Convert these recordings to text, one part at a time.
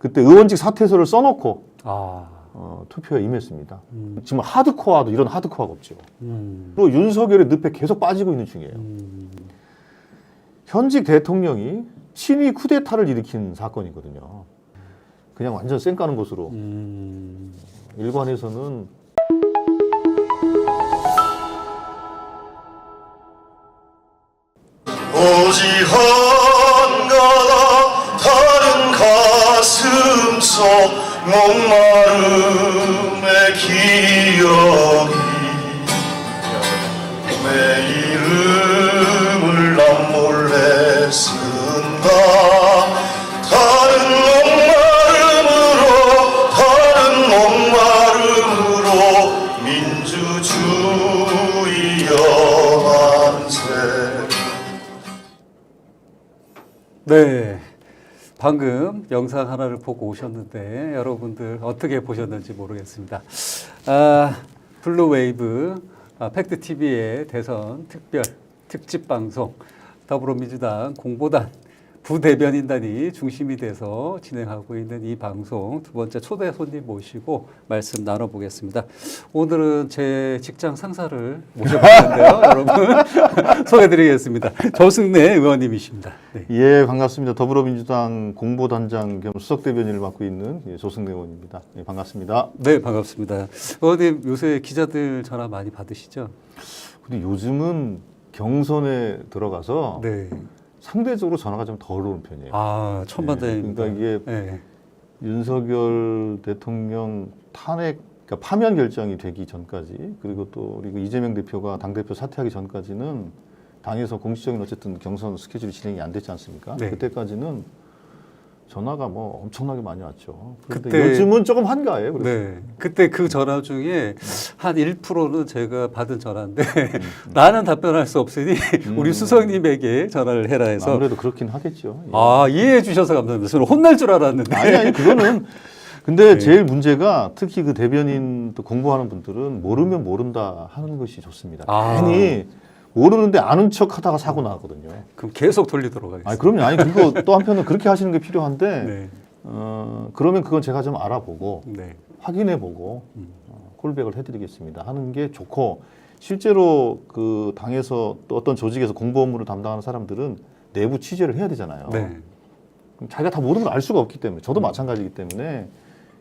그때 의원직 사퇴서를 써놓고 아. 투표에 임했습니다. 지금 하드코어도 이런 하드코어가 없죠. 음. 그리고 윤석열의 늪에 계속 빠지고 있는 중이에요. 현직 대통령이 친위 쿠데타를 일으킨 사건이거든요. 그냥 완전 쌩 까는 것으로 일관에서는 오직 한가닥 다른 가슴 속 목마름의 기억이 내 이름을 남몰래 쓴다. 다른 목마름으로 민주주의여 만세. 네. 방금 영상 하나를 보고 오셨는데 여러분들 어떻게 보셨는지 모르겠습니다. 블루웨이브 팩트TV의 대선 특별 특집 방송 더불어민주당 공보단 부대변인단이 중심이 돼서 진행하고 있는 이 방송 두 번째 초대 손님 모시고 말씀 나눠보겠습니다. 오늘은 제 직장 상사를 모셔봤는데요. 여러분 소개해드리겠습니다. 조승래 의원님이십니다. 네. 예, 반갑습니다. 더불어민주당 공보단장 겸 수석대변인을 맡고 있는 조승래 의원입니다. 예, 반갑습니다. 네, 반갑습니다. 의원님 요새 기자들 전화 많이 받으시죠? 근데 요즘은 경선에 들어가서 네. 상대적으로 전화가 좀 덜 오는 편이에요. 아, 천만다행입니다. 그러니까 이게 네. 윤석열 대통령 탄핵, 그러니까 파면 결정이 되기 전까지, 그리고 또 그리고 이재명 대표가 당대표 사퇴하기 전까지는 당에서 공식적인 어쨌든 경선 스케줄이 진행이 안 됐지 않습니까? 네. 그때까지는 전화가 뭐 엄청나게 많이 왔죠. 그런데 그때- 요즘은 조금 한가해요. 그래서. 네. 그때 그 전화 중에 한 1%는 제가 받은 전화인데 나는 답변할 수 없으니 우리 수석님에게 전화를 해라 해서 아무래도 그렇긴 하겠죠. 예. 아, 이해해 주셔서 감사합니다. 저는 혼날 줄 알았는데. 아니 그거는 근데 네. 제일 문제가 특히 그 대변인 또 공부하는 분들은 모르면 모른다 하는 것이 좋습니다. 아. 괜히 모르는데 아는 척 하다가 사고 나거든요. 그럼 계속 돌리도록 하겠습니다. 아니 그럼요. 아니 그거 또 한편은 그렇게 하시는 게 필요한데 네. 그러면 그건 제가 좀 알아보고 네. 확인해보고 콜백을 해드리겠습니다 하는 게 좋고, 실제로 그 당에서 또 어떤 조직에서 공보 업무를 담당하는 사람들은 내부 취재를 해야 되잖아요. 네. 그럼 자기가 다 모르는 걸 알 수가 없기 때문에, 저도 마찬가지이기 때문에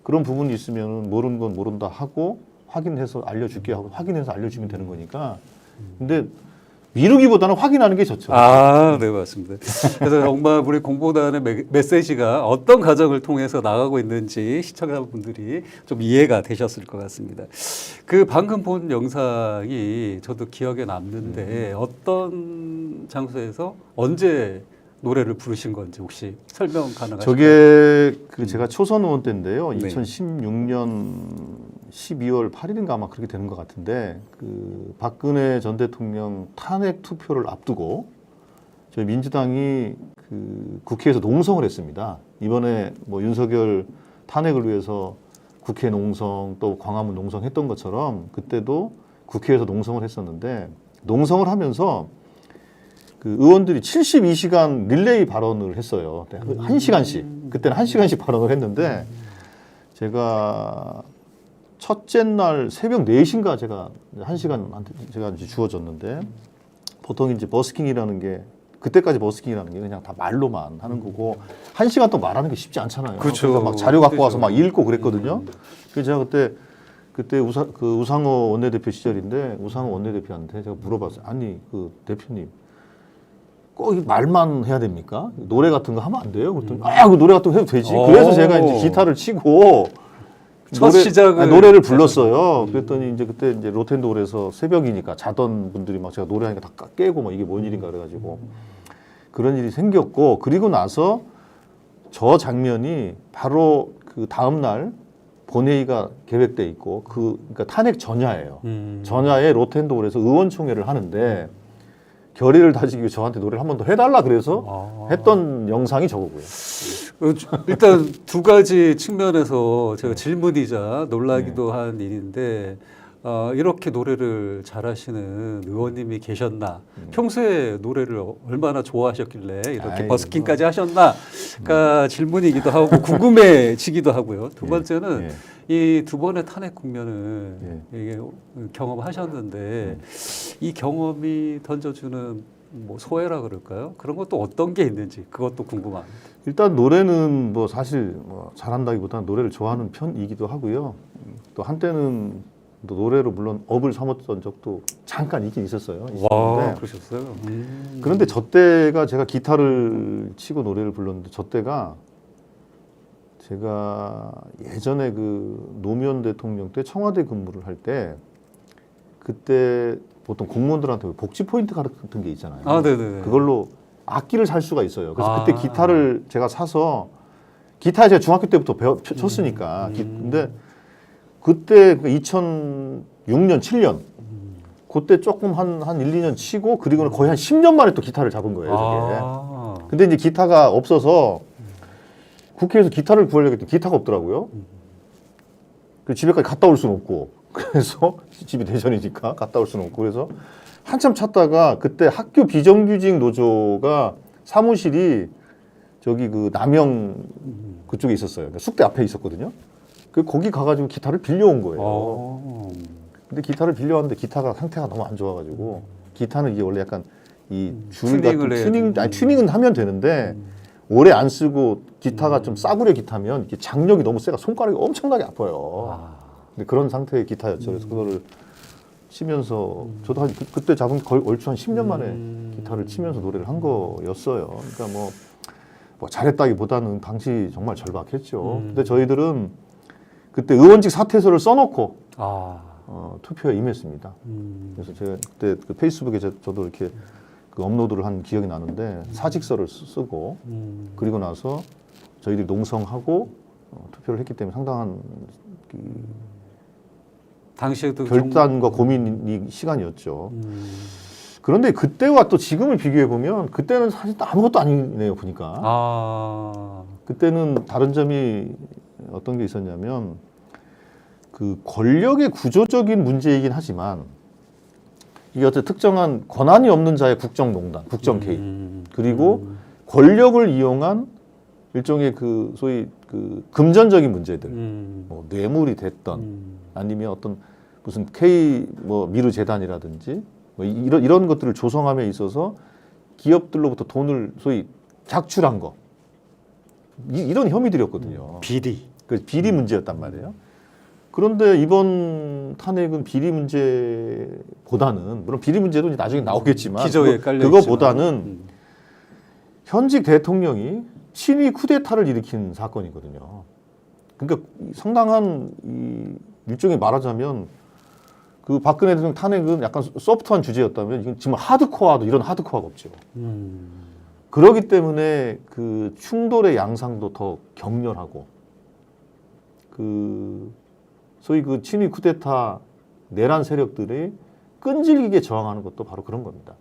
그런 부분이 있으면 모르는 건 모른다 하고 확인해서 알려줄게 하고 확인해서 알려주면 되는 거니까. 근데 미루기보다는 확인하는 게 좋죠. 아, 네, 맞습니다. 그래서 정말 우리 공보단의 메시지가 어떤 과정을 통해서 나가고 있는지 시청자분들이 좀 이해가 되셨을 것 같습니다. 그 방금 본 영상이 저도 기억에 남는데 어떤 장소에서 언제 노래를 부르신 건지 혹시 설명 가능하실까요? 저게 그 제가 초선 의원 때인데요. 네. 2016년 12월 8일인가 아마 그렇게 되는 것 같은데, 그 박근혜 전 대통령 탄핵 투표를 앞두고 저희 민주당이 그 국회에서 농성을 했습니다. 이번에 뭐 윤석열 탄핵을 위해서 국회 농성 또 광화문 농성했던 것처럼 그때도 국회에서 농성을 했었는데, 농성을 하면서 그 의원들이 72시간 릴레이 발언을 했어요. 1시간씩. 그때는 1시간씩 발언을 했는데, 제가 첫째 날 새벽 4시인가 제가 1시간 제가 이제 주어졌는데, 보통 이제 버스킹이라는 게, 그때까지 버스킹이라는 게 그냥 다 말로만 하는 거고, 1시간 동안 말하는 게 쉽지 않잖아요. 그렇죠. 그러니까 막 자료 갖고 와서 막 읽고 그랬거든요. 그래서 제가 그때 우상호 원내대표 시절인데, 우상호 원내대표한테 제가 물어봤어요. 아니, 그 대표님, 꼭 말만 해야 됩니까? 노래 같은 거 하면 안 돼요? 그랬더니 그 노래 같은 거 해도 되지. 그래서 제가 이제 기타를 치고 첫 시작을 노래를 불렀어요. 그랬더니 이제 그때 이제 로텐도홀에서 새벽이니까 자던 분들이 막 제가 노래하니까 다 깨고 막 이게 뭔 일인가 그래가지고 그런 일이 생겼고, 그리고 나서 저 장면이 바로 그 다음 날 본회의가 계획돼 있고 그러니까 탄핵 전야예요. 전야에 로텐도홀에서 의원총회를 하는데 결의를 다지기 위해 저한테 노래를 한 번 더 해달라 그래서 했던 영상이 저거고요. 일단 두 가지 측면에서 제가 질문이자 놀라기도 한 일인데 이렇게 노래를 잘하시는 의원님이 계셨나? 평소에 노래를 얼마나 좋아하셨길래 이렇게 아이고. 버스킹까지 하셨나? 그러니까 질문이기도 하고 궁금해지기도 하고요. 두 번째는 예. 이 두 번의 탄핵 국면을 이게 경험하셨는데 이 경험이 던져주는 뭐 소회라 그럴까요? 그런 것도 어떤 게 있는지 그것도 궁금합니다. 일단 노래는 뭐 사실 뭐 잘한다기보다는 노래를 좋아하는 편이기도 하고요. 또 한때는 또 노래로 물론 업을 삼았던 적도 잠깐 있긴 있었어요. 와, 있었는데 그러셨어요? 그런데 저 때가 제가 기타를 치고 노래를 불렀는데 저 때가 제가 예전에 그 노무현 대통령 때 청와대 근무를 할 때 그때 보통 공무원들한테 복지 포인트 같은 게 있잖아요. 아, 네네. 그걸로 악기를 살 수가 있어요. 그래서 아. 그때 기타를 제가 사서 기타 제가 중학교 때부터 쳤으니까. 근데 그때 2006년, 7년 그때 조금 한 1, 2년 치고 그리고는 거의 한 10년 만에 또 기타를 잡은 거예요. 저게. 아. 근데 이제 기타가 없어서 국회에서 기타를 구하려고 했더니 기타가 없더라고요. 그 집에까지 갔다 올 수는 없고 그래서 집이 대전이니까 갔다 올 수는 없고 그래서 한참 찾다가 그때 학교 비정규직 노조가 사무실이 저기 그 남영 그쪽에 있었어요. 그러니까 숙대 앞에 있었거든요. 그 거기 가가지고 기타를 빌려온 거예요. 근데 기타를 빌려왔는데 기타가 상태가 너무 안 좋아가지고 기타는 이게 원래 약간 이 줄 같은 튜닝은 하면 되는데 오래 안 쓰고 기타가 좀 싸구려 기타면 이게 장력이 너무 세가 손가락이 엄청나게 아파요. 근데 그런 상태의 기타였죠. 그래서 그거를 치면서 저도 한 그때 잡은 거의 얼추 한 10년 만에 기타를 치면서 노래를 한 거였어요. 그러니까 뭐 잘했다기보다는 당시 정말 절박했죠. 근데 저희들은 그때 의원직 사퇴서를 써놓고 투표에 임했습니다. 그래서 제가 그때 그 페이스북에 저도 이렇게 그 업로드를 한 기억이 나는데 사직서를 쓰고 그리고 나서 저희들이 농성하고 투표를 했기 때문에 상당한 그 당시에도 결단과 고민 시간이었죠. 그런데 그때와 또 지금을 비교해 보면 그때는 사실 아무것도 아니네요 보니까. 그때는 다른 점이 어떤 게 있었냐면 그 권력의 구조적인 문제이긴 하지만 이게 어떤 특정한 권한이 없는 자의 국정농단, 국정 개입 그리고 권력을 이용한 일종의 그 소위 그 금전적인 문제들, 뭐 뇌물이 됐던 아니면 어떤 무슨 K 뭐 미르 재단이라든지 뭐 이런 것들을 조성함에 있어서 기업들로부터 돈을 소위 작출한 거 이런 혐의들이었거든요. 비리. 그 비리 문제였단 말이에요. 그런데 이번 탄핵은 비리 문제보다는 물론 비리 문제도 이제 나중에 나오겠지만 기저에 깔려 그거보다는 현직 대통령이 친위 쿠데타를 일으킨 사건이거든요. 그러니까 상당한 일종의 말하자면 그 박근혜 대통령 탄핵은 약간 소프트한 주제였다면 이건 정말 하드코어도 이런 하드코어가 없죠. 그렇기 때문에 그 충돌의 양상도 더 격렬하고 그 소위 그 친위 쿠데타 내란 세력들이 끈질기게 저항하는 것도 바로 그런 겁니다.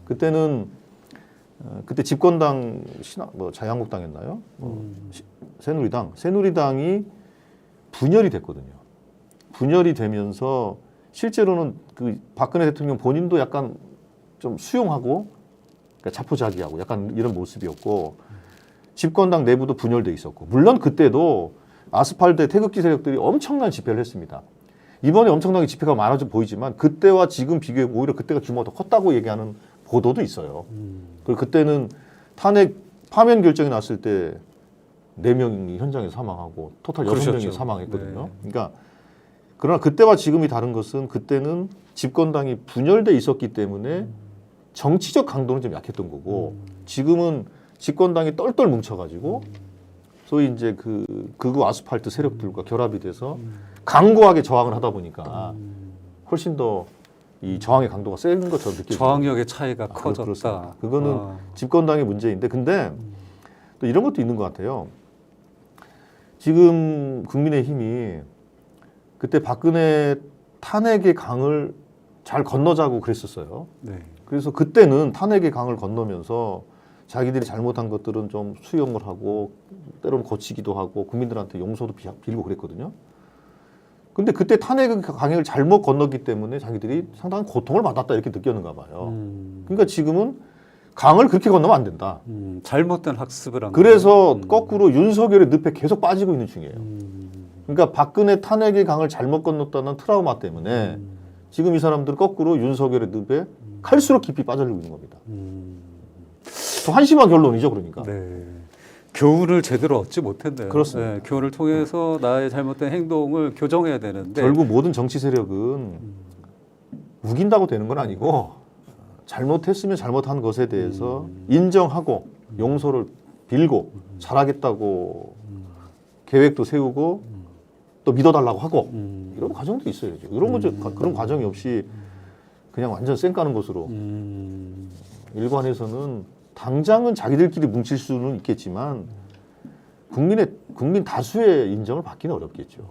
그때는 그때 집권당 자유한국당이었나요? 새누리당이 분열이 됐거든요. 분열이 되면서 실제로는 그 박근혜 대통령 본인도 약간 좀 수용하고 그러니까 자포자기하고 약간 이런 모습이었고 집권당 내부도 분열돼 있었고 물론 그때도 아스팔트에 태극기 세력들이 엄청난 집회를 했습니다. 이번에 엄청나게 집회가 많아져 보이지만 그때와 지금 비교해 오히려 그때가 규모가 더 컸다고 얘기하는 보도도 있어요. 그리고 그때는 탄핵 파면 결정이 났을 때 4명이 현장에서 사망하고 토탈 6명이 사망했거든요. 네. 그러니까 그러나 그때와 지금이 다른 것은 그때는 집권당이 분열돼 있었기 때문에 정치적 강도는 좀 약했던 거고 지금은 집권당이 똘똘 뭉쳐가지고 소위 이제 그 극우 아스팔트 세력들과 결합이 돼서 강고하게 저항을 하다 보니까 훨씬 더 이 저항의 강도가 센 것처럼 느껴져요. 저항력의 차이가 커졌다. 그렇습니다. 그거는 집권당의 문제인데 근데 또 이런 것도 있는 것 같아요. 지금 국민의힘이 그때 박근혜 탄핵의 강을 잘 건너자고 그랬었어요. 네. 그래서 그때는 탄핵의 강을 건너면서 자기들이 잘못한 것들은 좀 수용을 하고 때로는 고치기도 하고 국민들한테 용서도 빌고 그랬거든요. 근데 그때 탄핵 강행을 잘못 건넜기 때문에 자기들이 상당한 고통을 받았다 이렇게 느꼈는가 봐요. 그러니까 지금은 강을 그렇게 건너면 안 된다. 잘못된 학습을 한 그래서 거예요. 거꾸로 윤석열의 늪에 계속 빠지고 있는 중이에요. 그러니까 박근혜 탄핵의 강을 잘못 건넜다는 트라우마 때문에 지금 이 사람들은 거꾸로 윤석열의 늪에 갈수록 깊이 빠져들고 있는 겁니다. 좀 한심한 결론이죠, 그러니까. 네. 교훈을 제대로 얻지 못했네요. 그렇습니다. 네, 교훈을 통해서 나의 잘못된 행동을 교정해야 되는데 결국 모든 정치 세력은 우긴다고 되는 건 아니고 잘못했으면 잘못한 것에 대해서 인정하고 용서를 빌고 잘하겠다고 계획도 세우고 또 믿어달라고 하고 이런 과정도 있어야죠. 그런 과정이 없이 그냥 완전 쌩 까는 것으로 일관해서는 당장은 자기들끼리 뭉칠 수는 있겠지만 국민 다수의 인정을 받기는 어렵겠죠.